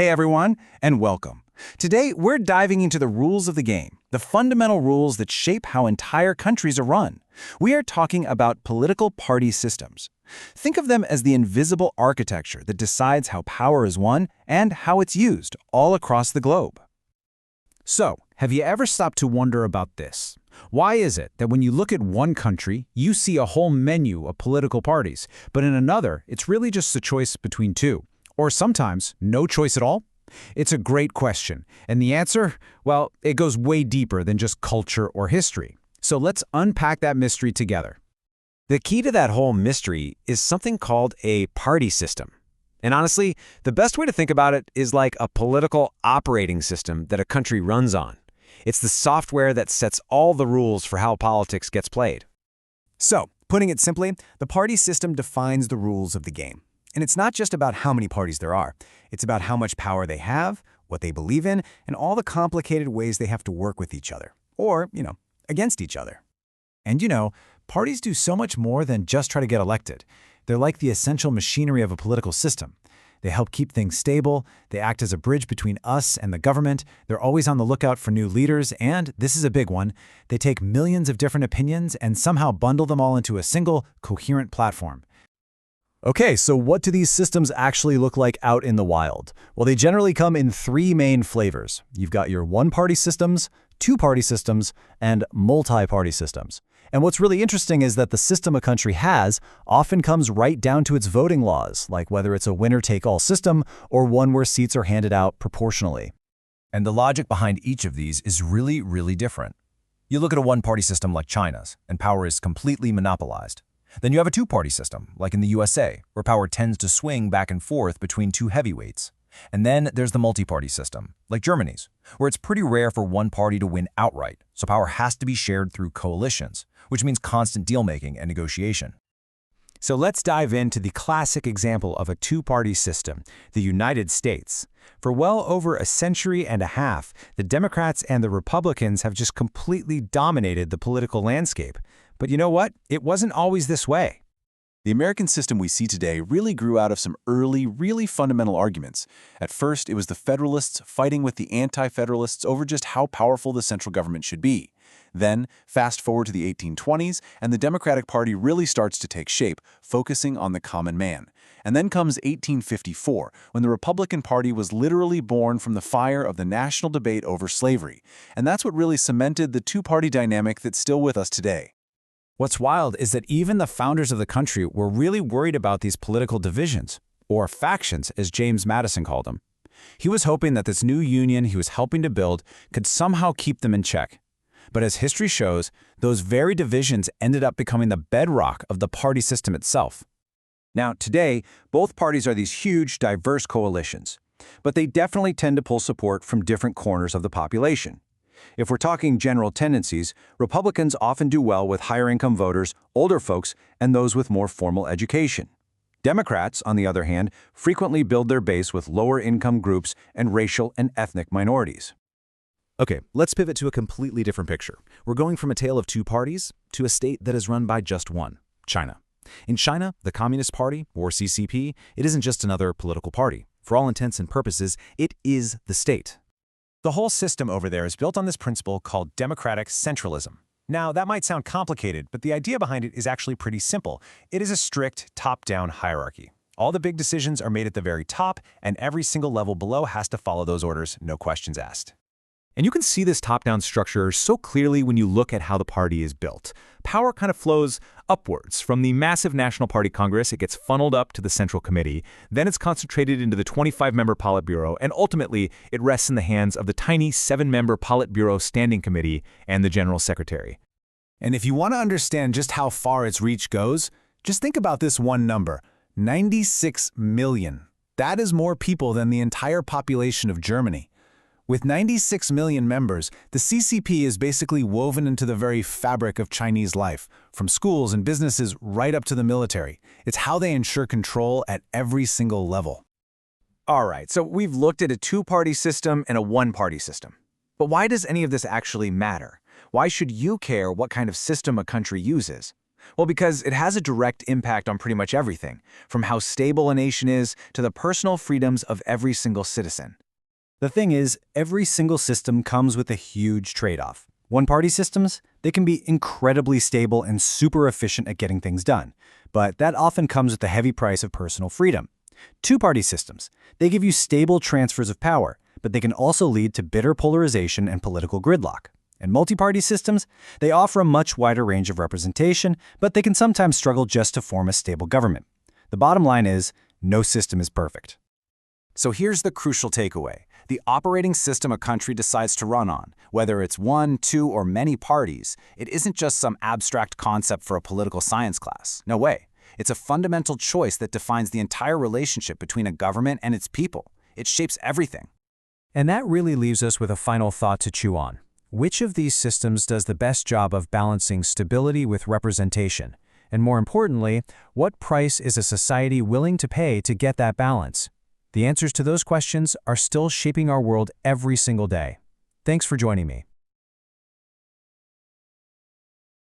Hey everyone, and welcome. Today, we're diving into the rules of the game, the fundamental rules that shape how entire countries are run. We are talking about political party systems. Think of them as the invisible architecture that decides how power is won and how it's used all across the globe. So, have you ever stopped to wonder about this? Why is it that when you look at one country, you see a whole menu of political parties, but in another, it's really just a choice between two? Or sometimes, no choice at all? It's a great question, and the answer, well, it goes way deeper than just culture or history. So let's unpack that mystery together. The key to that whole mystery is something called a party system. And honestly, the best way to think about it is like a political operating system that a country runs on. It's the software that sets all the rules for how politics gets played. So, putting it simply, the party system defines the rules of the game. And it's not just about how many parties there are. It's about how much power they have, what they believe in, and all the complicated ways they have to work with each other. Or, against each other. And parties do so much more than just try to get elected. They're like the essential machinery of a political system. They help keep things stable, they act as a bridge between us and the government, they're always on the lookout for new leaders, and, this is a big one, they take millions of different opinions and somehow bundle them all into a single, coherent platform. Okay, so what do these systems actually look like out in the wild? Well, they generally come in three main flavors. You've got your one-party systems, two-party systems, and multi-party systems. And what's really interesting is that the system a country has often comes right down to its voting laws, like whether it's a winner-take-all system or one where seats are handed out proportionally. And the logic behind each of these is really, really different. You look at a one-party system like China's, and power is completely monopolized. Then you have a two-party system, like in the USA, where power tends to swing back and forth between two heavyweights. And then there's the multi-party system, like Germany's, where it's pretty rare for one party to win outright, so power has to be shared through coalitions, which means constant deal-making and negotiation. So let's dive into the classic example of a two-party system, the United States. For well over a century and a half, the Democrats and the Republicans have just completely dominated the political landscape. But you know what? It wasn't always this way. The American system we see today really grew out of some early, really fundamental arguments. At first, it was the Federalists fighting with the Anti-Federalists over just how powerful the central government should be. Then, fast forward to the 1820s, and the Democratic Party really starts to take shape, focusing on the common man. And then comes 1854, when the Republican Party was literally born from the fire of the national debate over slavery. And that's what really cemented the two-party dynamic that's still with us today. What's wild is that even the founders of the country were really worried about these political divisions, or factions, as James Madison called them. He was hoping that this new union he was helping to build could somehow keep them in check. But as history shows, those very divisions ended up becoming the bedrock of the party system itself. Now, today, both parties are these huge, diverse coalitions, but they definitely tend to pull support from different corners of the population. If we're talking general tendencies, Republicans often do well with higher-income voters, older folks, and those with more formal education. Democrats, on the other hand, frequently build their base with lower-income groups and racial and ethnic minorities. Okay, let's pivot to a completely different picture. We're going from a tale of two parties to a state that is run by just one, China. In China, the Communist Party, or CCP, it isn't just another political party. For all intents and purposes, it is the state. The whole system over there is built on this principle called democratic centralism. Now, that might sound complicated, but the idea behind it is actually pretty simple. It is a strict top-down hierarchy. All the big decisions are made at the very top, and every single level below has to follow those orders, no questions asked. And you can see this top-down structure so clearly when you look at how the party is built. Power kind of flows upwards. From the massive National Party Congress, it gets funneled up to the Central Committee, then it's concentrated into the 25-member Politburo, and ultimately, it rests in the hands of the tiny 7-member Politburo Standing Committee and the General Secretary. And if you want to understand just how far its reach goes, just think about this one number, 96 million. That is more people than the entire population of Germany. With 96 million members, the CCP is basically woven into the very fabric of Chinese life, from schools and businesses right up to the military. It's how they ensure control at every single level. All right, so we've looked at a two-party system and a one-party system. But why does any of this actually matter? Why should you care what kind of system a country uses? Well, because it has a direct impact on pretty much everything, from how stable a nation is to the personal freedoms of every single citizen. The thing is, every single system comes with a huge trade-off. One-party systems, they can be incredibly stable and super efficient at getting things done, but that often comes with the heavy price of personal freedom. Two-party systems, they give you stable transfers of power, but they can also lead to bitter polarization and political gridlock. And multi-party systems, they offer a much wider range of representation, but they can sometimes struggle just to form a stable government. The bottom line is, no system is perfect. So here's the crucial takeaway. The operating system a country decides to run on, whether it's one, two, or many parties, it isn't just some abstract concept for a political science class. No way. It's a fundamental choice that defines the entire relationship between a government and its people. It shapes everything. And that really leaves us with a final thought to chew on. Which of these systems does the best job of balancing stability with representation? And more importantly, what price is a society willing to pay to get that balance? The answers to those questions are still shaping our world every single day. Thanks for joining me.